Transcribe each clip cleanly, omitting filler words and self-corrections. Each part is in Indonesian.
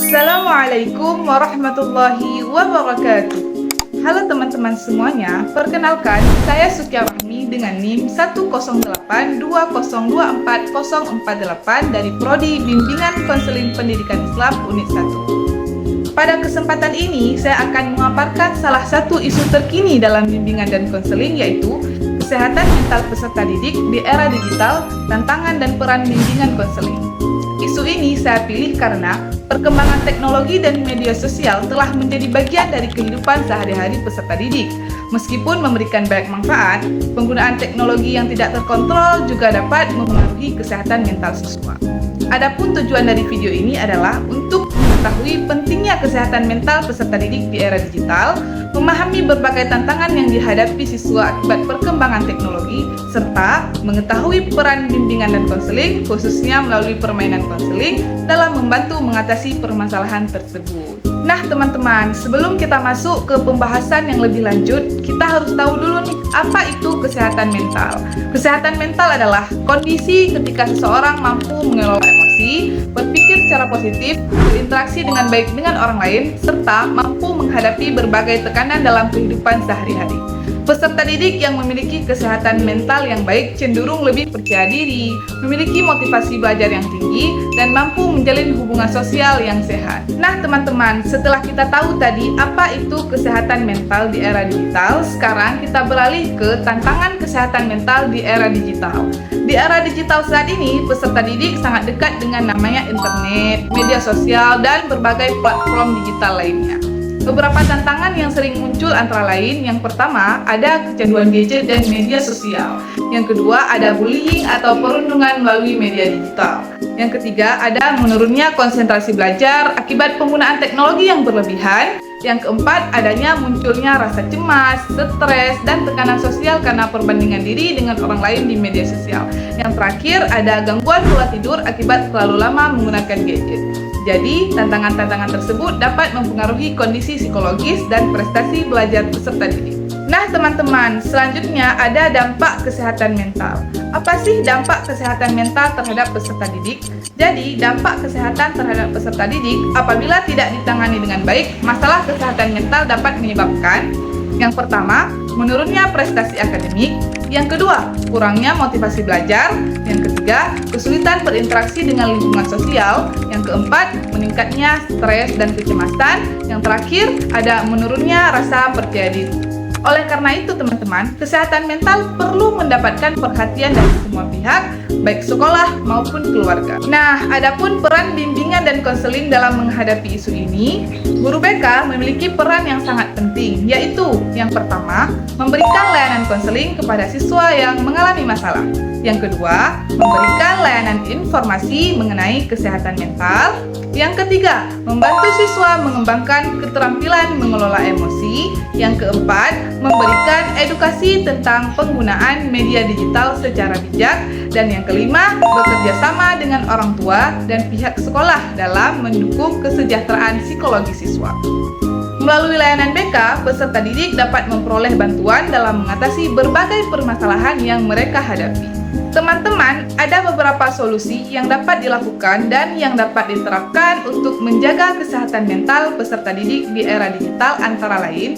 Assalamualaikum warahmatullahi wabarakatuh. Halo teman-teman semuanya, perkenalkan saya Sukia Rahmi dengan NIM 10820240048 dari Prodi Bimbingan Konseling Pendidikan Islam Unit 1. Pada kesempatan ini, saya akan memaparkan salah satu isu terkini dalam bimbingan dan konseling, yaitu kesehatan mental peserta didik di era digital, tantangan dan peran bimbingan konseling. Isu ini saya pilih karena perkembangan teknologi dan media sosial telah menjadi bagian dari kehidupan sehari-hari peserta didik. Meskipun memberikan banyak manfaat, penggunaan teknologi yang tidak terkontrol juga dapat mempengaruhi kesehatan mental siswa. Adapun tujuan dari video ini adalah untuk mengetahui pentingnya kesehatan mental peserta didik di era digital, memahami berbagai tantangan yang dihadapi siswa akibat perkembangan teknologi, serta mengetahui peran bimbingan dan konseling, khususnya melalui permainan konseling, dalam membantu mengatasi permasalahan tersebut. Nah teman-teman, sebelum kita masuk ke pembahasan yang lebih lanjut, kita harus tahu dulu nih, apa itu kesehatan mental? Kesehatan mental adalah kondisi ketika seseorang mampu mengelola emosi, berpikir secara positif, berinteraksi dengan baik dengan orang lain, serta mampu menghadapi berbagai tekanan dalam kehidupan sehari-hari. Peserta didik yang memiliki kesehatan mental yang baik cenderung lebih percaya diri, memiliki motivasi belajar yang tinggi, dan mampu menjalin hubungan sosial yang sehat. Nah teman-teman, setelah kita tahu tadi apa itu kesehatan mental di era digital, sekarang kita beralih ke tantangan kesehatan mental di era digital. Di era digital saat ini, peserta didik sangat dekat dengan namanya internet, media sosial, dan berbagai platform digital lainnya. Beberapa tantangan yang sering muncul antara lain, yang pertama ada kecanduan gadget dan media sosial. Yang kedua ada bullying atau perundungan melalui media digital. Yang ketiga ada menurunnya konsentrasi belajar akibat penggunaan teknologi yang berlebihan. Yang keempat adanya munculnya rasa cemas, stres, dan tekanan sosial karena perbandingan diri dengan orang lain di media sosial. Yang terakhir ada gangguan pola tidur akibat terlalu lama menggunakan gadget. Jadi, tantangan-tantangan tersebut dapat mempengaruhi kondisi psikologis dan prestasi belajar peserta didik. Nah, teman-teman, selanjutnya ada dampak kesehatan mental. Apa sih dampak kesehatan mental terhadap peserta didik? Jadi, dampak kesehatan terhadap peserta didik apabila tidak ditangani dengan baik, masalah kesehatan mental dapat menyebabkan yang pertama, menurunnya prestasi akademik. Yang kedua, kurangnya motivasi belajar. Yang ketiga, kesulitan berinteraksi dengan lingkungan sosial. Yang keempat, meningkatnya stres dan kecemasan. Yang terakhir, ada menurunnya rasa percaya diri. Oleh karena itu teman-teman, kesehatan mental perlu mendapatkan perhatian dari semua pihak, baik sekolah maupun keluarga. Nah, adapun peran bimbingan dan konseling dalam menghadapi isu ini, guru BK memiliki peran yang sangat penting, yaitu yang pertama, memberikan layanan konseling kepada siswa yang mengalami masalah. Yang kedua, memberikan layanan informasi mengenai kesehatan mental. Yang ketiga, membantu siswa mengembangkan keterampilan mengelola emosi. Yang keempat, memberikan edukasi tentang penggunaan media digital secara bijak. Dan yang kelima, bekerja sama dengan orang tua dan pihak sekolah dalam mendukung kesejahteraan psikologi siswa. Melalui layanan BK, peserta didik dapat memperoleh bantuan dalam mengatasi berbagai permasalahan yang mereka hadapi. Teman-teman, ada beberapa solusi yang dapat dilakukan dan yang dapat diterapkan untuk menjaga kesehatan mental peserta didik di era digital, antara lain: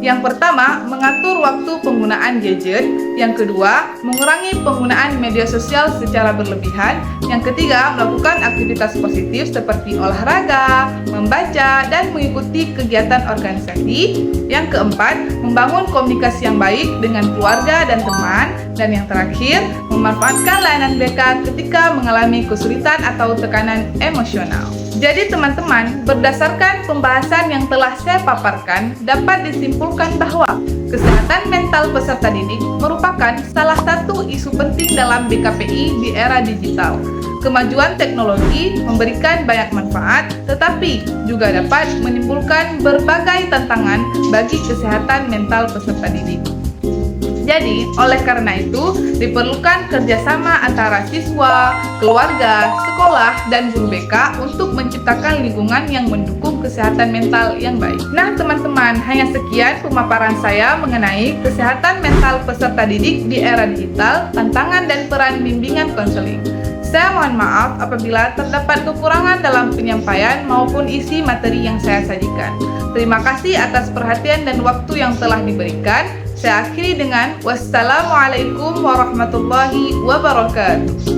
yang pertama, mengatur waktu penggunaan gadget. Yang kedua, mengurangi penggunaan media sosial secara berlebihan. Yang ketiga, melakukan aktivitas positif seperti olahraga, membaca, dan mengikuti kegiatan organisasi. Yang keempat, membangun komunikasi yang baik dengan keluarga dan teman. Dan yang terakhir, memanfaatkan layanan BK ketika mengalami kesulitan atau tekanan emosional. Jadi teman-teman, berdasarkan pembahasan yang telah saya paparkan, dapat disimpulkan bahwa kesehatan mental peserta didik merupakan salah satu isu penting dalam BKPI di era digital. Kemajuan teknologi memberikan banyak manfaat, tetapi juga dapat menimbulkan berbagai tantangan bagi kesehatan mental peserta didik. Jadi, oleh karena itu, diperlukan kerjasama antara siswa, keluarga, sekolah, dan guru BK untuk menciptakan lingkungan yang mendukung kesehatan mental yang baik. Nah, teman-teman, hanya sekian pemaparan saya mengenai kesehatan mental peserta didik di era digital, tantangan dan peran bimbingan konseling. Saya mohon maaf apabila terdapat kekurangan dalam penyampaian maupun isi materi yang saya sajikan. Terima kasih atas perhatian dan waktu yang telah diberikan. Saya akhiri dengan wassalamualaikum warahmatullahi wabarakatuh.